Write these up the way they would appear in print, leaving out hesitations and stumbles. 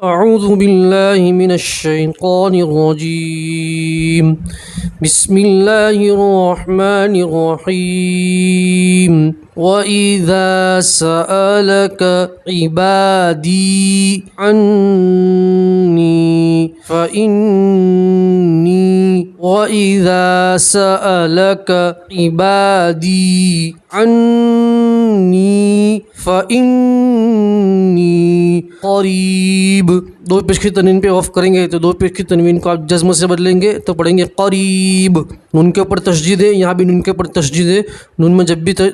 أعوذ بالله من الشيطان الرجيم بسم الله الرحمن الرحيم وإذا سألك عبادي عني فإني وإذا سألك عبادي عني فإني قریب. دو پیش کی تنوین پہ وقف کریں گے تو دو پیش کی تنوین کو آپ جزم سے بدلیں گے تو پڑھیں گے قریب. نون کے اوپر تشدید ہے, یہاں بھی نون کے اوپر تشدید ہے. نون میں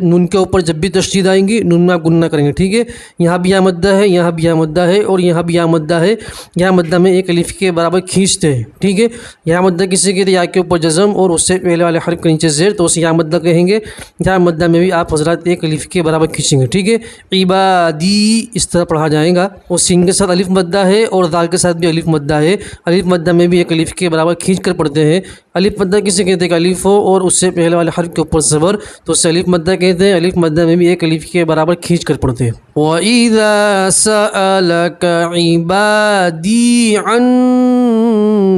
نون کے اوپر جب بھی تشدید آئیں گی نون میں آپ گننا کریں گے, ٹھیک ہے. یہاں بھی یا مدہ ہے, یہاں بھی یا مدہ ہے, اور یہاں بھی یا مدہ ہے. یا مدہ میں ایک الف کے برابر کھینچتے ہیں, ٹھیک ہے. یا مدہ کسی کے یا کے اوپر جزم اور اس سے پہلے والے حرف کے نیچے زیر, تو اسے یا مدہ کہیں گے. یا مدہ میں بھی آپ حضرات ایک الف کے برابر کھینچیں گے, ٹھیک ہے. عبادی اس طرح پڑھا جائے گا. اور سین کے ساتھ الف مدہ ہے اور دال کے ساتھ بھی الف مدہ ہے. الف مدہ میں بھی ایک الف کے برابر کھینچ کر پڑھتے ہیں. الف مدہ کسے کہتے ہیں کہ الف ہو اور اس سے پہلے والے حرف کے اوپر زبر, تو اسے الف مدہ کہتے ہیں. الف مدہ میں بھی ایک الف کے برابر کھینچ کر پڑھتے ہیں. وَإِذَا سَأَلَكَ عِبَادِي عَنِّي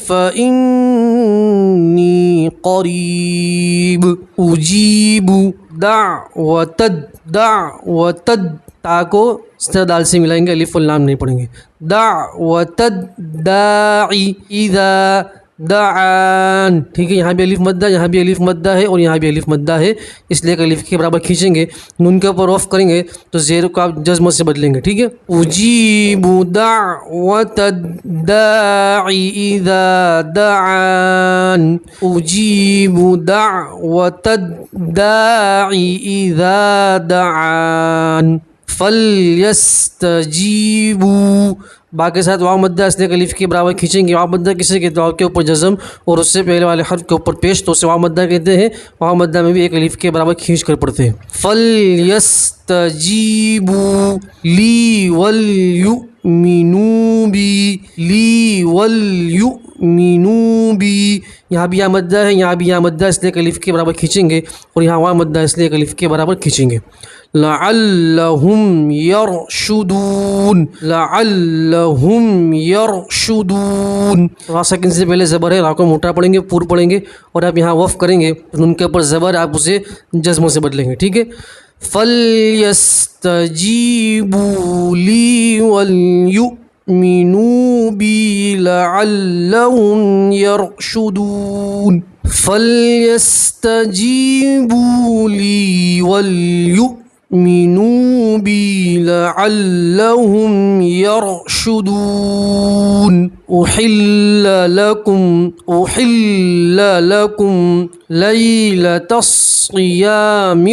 فَإِنِّي قَرِيبٌ أُجِيبُ دعوت تا کو دال سے ملائیں گے, الف واللام نہیں پڑھیں گے. دعوت الداعی اذا دعان, ٹھیک ہے. یہاں بھی الف مدہ, یہاں بھی الف مدہ ہے اور یہاں بھی الف مدہ ہے, اس لیے کہ الف کے برابر کھینچیں گے. نون کے اوپر وقف کریں گے تو زیر کو آپ جزم سے بدلیں گے, ٹھیک ہے. اجیب دعوت الداعی اذا دعان اجیب دعوت الداعی اذا دعان فَلْيَسْتَجِيبُوا. با کے ساتھ واو مدہ اس لیے الف کے برابر کھینچیں گے. واو مدہ کسے کہتے ہیں؟ واو کے اوپر جزم اور اس سے پہلے والے حرف کے اوپر پیش, تو اسے واو مدہ کہتے ہیں. واو مدہ میں بھی ایک الف کے برابر کھینچ کر پڑھتے ہیں. فَلْيَسْتَجِيبُوا لِي وَلْيُؤْمِنُوا بِي لِي وَلْيُؤْمِنُوا بِي. یہاں بھی یا مدہ ہے, یہاں بھی یا مدہ اس لیے الف کے برابر کھینچیں گے, اور یہاں واو مدہ اس لیے الف کے برابر کھینچیں گے. لعلہم یرشدون لعلہم یرشدون. را ساکن سے پہلے زبر ہے, را کو موٹا پڑھیں گے, پور پڑھیں گے, اور آپ یہاں وقف کریں گے ان کے اوپر زبر, آپ اسے جزم سے بدلیں گے, ٹھیک ہے. فَلْيَسْتَجِيبُوا لِي وَلْيُؤْمِنُوا بِي لَعَلَّهُمْ يَرْشُدُونَ فَلْيَسْتَجِيبُوا لِي وَلْيُؤْمِنُوا بِي لَعَلَّهُمْ يَرْشُدُونَ أُحِلَّ لَكُمْ لَيْلَةَ الصِّيَامِ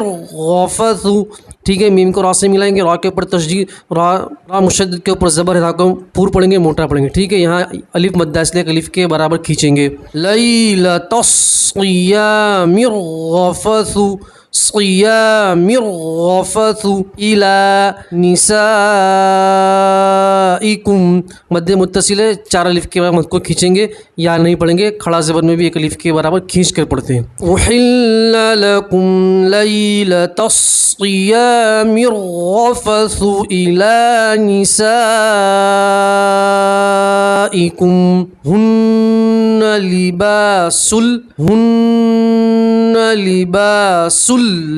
الرَّفَثُ, ٹھیک ہے. میم کو را سے ملائیں گے, را کے اوپر تشدید, را مشدد کے اوپر زبر ہے, را کو پور پڑھیں گے, موٹا پڑھیں گے, ٹھیک ہے. یہاں الف مدہ اس لیے الف کے برابر کھینچیں گے. لیلۃ الصیام الرفث صیام الرفث الی نسائکم. مد متصل ہے, چار الف کے بعد مد کو کھینچیں گے, یا نہیں پڑھیں گے. کھڑا زبر میں بھی ایک الف کے برابر کھینچ کر پڑھتے ہیں. احل لکم لیلۃ الصیام الرفث الی نسائکم ہن لباس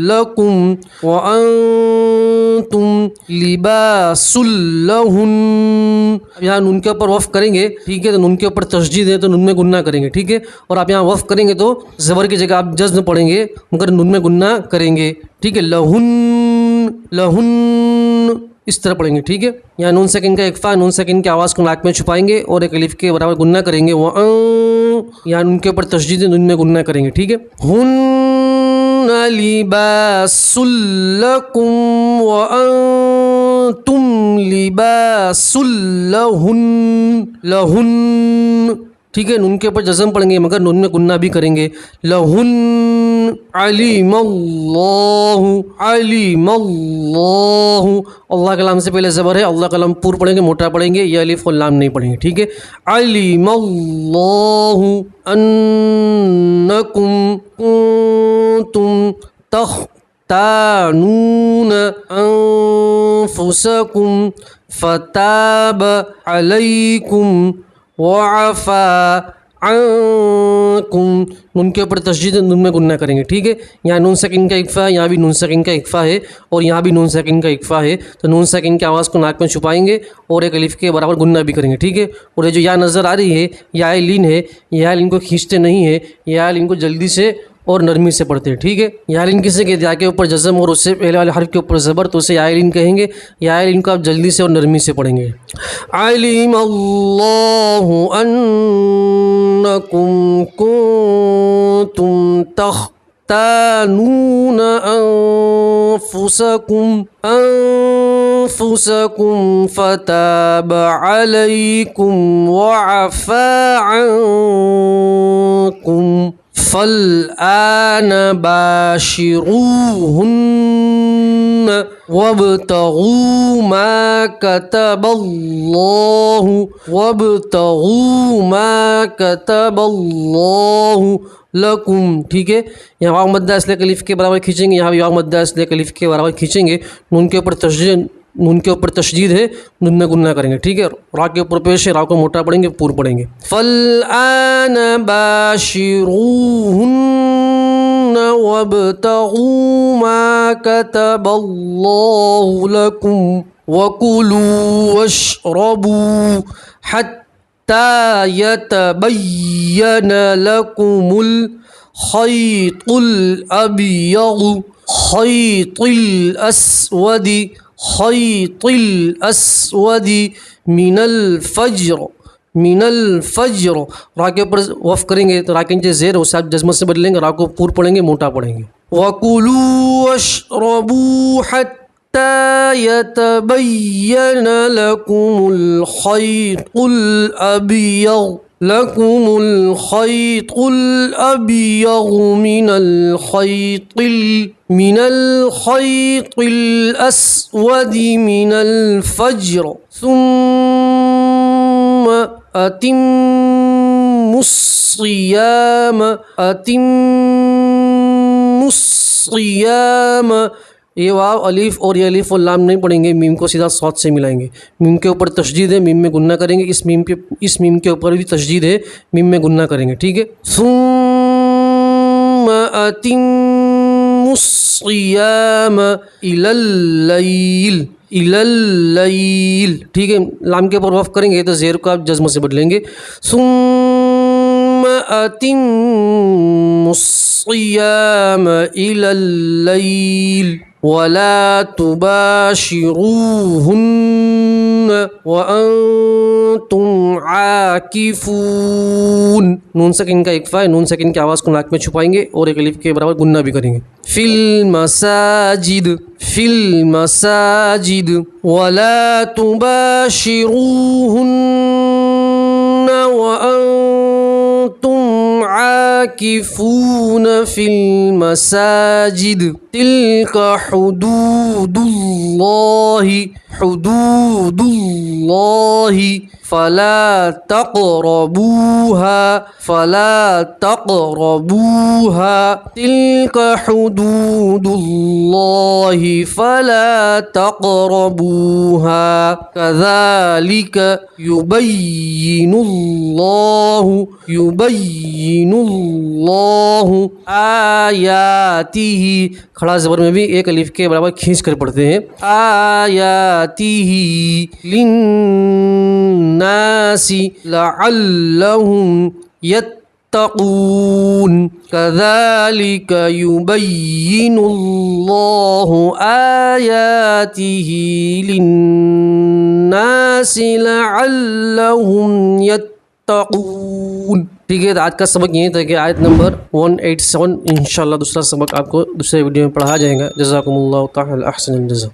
لکم وانتم لباس لہن. یہاں نون کے اوپر وقف کریں گے, ٹھیک ہے. تو نون کے اوپر تشدید ہے تو نون میں گننا کریں گے, ٹھیک ہے. اور آپ یہاں وقف کریں گے تو زبر کی جگہ آپ جزم پڑھیں گے مگر نون میں گننا کریں گے, ٹھیک ہے. لہن اس طرح پڑھیں گے, ٹھیک ہے. یہاں نون سیکنڈ کا اکفا, نون سیکنڈ کی آواز کو ناک میں چھپائیں گے اور ایک الف کے برابر گننا کریں گے. یہاں نون کے اوپر تشدید ہے, نون میں گننا کریں گے, ٹھیک ہے. ہن لباس لکم وانتم لباس لہن, ٹھیک ہے. نون کے اوپر جزم پڑھیں گے مگر نون میں گننا بھی کریں گے. لہن علیم اللہ, اللہ کا لام سے پہلے زبر ہے, اللہ کا لام پور پڑھیں گے, موٹا پڑھیں گے, یہ الف اور لام نہیں پڑھیں گے, ٹھیک ہے. علیم اللہ انکم کنتم تختانون انفسکم فتاب علیکم وعفا عنکم. نون کے اوپر تشدید نون میں گننا کریں گے. ٹھیک ہے, یہاں نون ساکن کا اکفا ہے, یہاں بھی نون ساکن کا اکفا ہے, اور یہاں بھی نون ساکن کا اکفا ہے. تو نون ساکن کی آواز کو ناک میں چھپائیں گے اور ایک الف کے برابر گننا بھی کریں گے. ٹھیک ہے, اور یہ جو یا نظر آ رہی ہے یا لین ہے, یا لین کو کھینچتے نہیں ہے, یا لین کو جلدی سے اور نرمی سے پڑھتے ہیں. ٹھیک ہے, یا لین کسی کے یا کے اوپر جزم اور اس سے پہلے والے حرف کے اوپر زبر, تو اسے یا لین کہیں گے. یا لین کو آپ جلدی سے اور نرمی سے پڑھیں گے. علم اللہ انکم کنتم تختانون انفسکم فتاب علیکم وعفا عنکم فالآن باشروهن وابتغوا ما كتب الله لکم. ٹھیک ہے, یہاں واو مدہ اصلیہ کے الف کے برابر کھینچیں گے, یہاں بھی واو مدہ اصلیہ کے الف کے برابر کھینچیں گے. نون کے اوپر تشدید ہے, نون میں گننا کریں گے. ٹھیک ہے, را کے اوپر پیش ہے, را کو موٹا پڑھیں گے, پور پڑھیں گے. فالآن باشروهن وابتغوا ما كتب الله لكم وكلوا واشربوا حتى يتبين لكم الخيط الأسود من الفجر. را کے اوپر وف کریں گے تو را کے نیچے زیر اسے آپ جزمت سے بدلیں گے, را کو پور پڑھیں گے, موٹا پڑھیں گے. وَكُلُوا وَاشْرَبُوا حَتَّى يَتَبَيَّنَ لَكُمُ الخيط الأبيض من الخيط الأسود من الفجر ثم أتموا الصيام. یہ واو الف اور یہ الف اور لام نہیں پڑھیں گے, میم کو سیدھا صاد سے ملائیں گے. میم کے اوپر تشدید ہے, میم میں گننا کریں گے. اس میم کے اوپر بھی تشدید ہے, میم میں گننا کریں گے. ٹھیک ہے, ثم أتموا الصيام إلى الليل. ٹھیک ہے, لام کے اوپر وقف کریں گے تو زیر کو آپ جزم سے بدلیں گے. ثم أتموا الصيام إلى الليل ولا تباشروهن وأنتم عاكفون. نون ساکن کا اکفا ہے, نون ساکن کی آواز کو ناک میں چھپائیں گے اور ایک الف کے برابر گننا بھی کریں گے. فی المساجد ولا تباشروهن وأنتم عاكفون في المساجد تلك حدود الله فلا تقربوها تلك حدود الله فلا تقربوها كذلك يبين الله آياته. کھڑا زبر میں بھی ایک الف کے برابر کھینچ کر پڑھتے ہیں. آیاتہ للناس لعلہم یتقون کذالک یبین اللہ آیاتہ للناس لعلہم یتقون. ٹھیک ہے, آج کا سبق یہی تھا کہ آیت نمبر 187 انشاءاللہ دوسرا سبق آپ کو دوسرے ویڈیو میں پڑھا جائے گا. جزاکم اللہ تعالی احسن الجزا.